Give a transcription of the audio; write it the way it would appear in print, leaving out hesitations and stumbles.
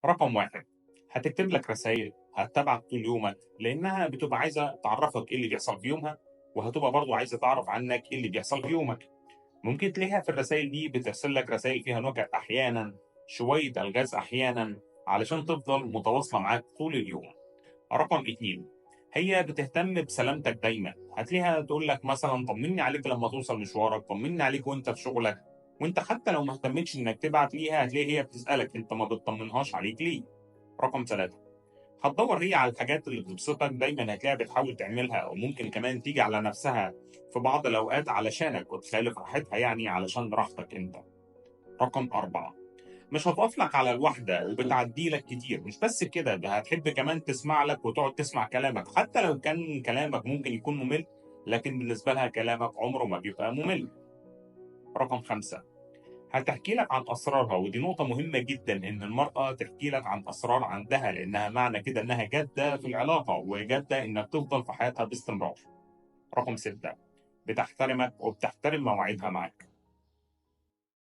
رقم واحد، هتكتب لك رسايل هتتابعك طول يومك لأنها بتبقى عايزة تعرفك إيه اللي بيحصل في يومها، وهتبقى برضه عايزة تعرف عنك إيه اللي بيحصل في يومك. ممكن تلاقيها في الرسايل دي بترسل لك رسايل فيها نكت أحيانا، شوية ألغاز أحيانا، علشان تفضل متواصلة معاك طول اليوم. رقم اتنين، هي بتهتم بسلامتك دايما، هتلاقيها تقول لك مثلا طمني عليك لما توصل مشوارك، طمني عليك وانت في شغلك. وانت حتى لو ما اهتمتش انك تبعت ليها هتلاقي هي بتسألك انت ما بتطمنهاش عليك ليه. رقم ثلاثة، هتدور هي على الحاجات اللي بتبسطك دايما، هتلاقيها بتحاول تعملها او ممكن كمان تيجي على نفسها في بعض الاوقات علشانك وتخالف راحتها، يعني علشان راحتك انت. رقم أربعة، مش هتقف لك على الواحدة وبتعدي لك كتير، مش بس كده، ده هتحب كمان تسمع لك وتقعد تسمع كلامك حتى لو كان كلامك ممكن يكون ممل، لكن بالنسبة لها كلامك عمره ما بيبقى ممل. رقم خمسة، هتحكي لك عن أسرارها، ودي نقطة مهمة جدا إن المرأة تحكي لك عن أسرار عندها، لأنها معنى كده إنها جادة في العلاقة وجادة إنك تفضل في حياتها باستمرار. رقم ستة، بتحترمك وبتحترم مواعيدها معاك.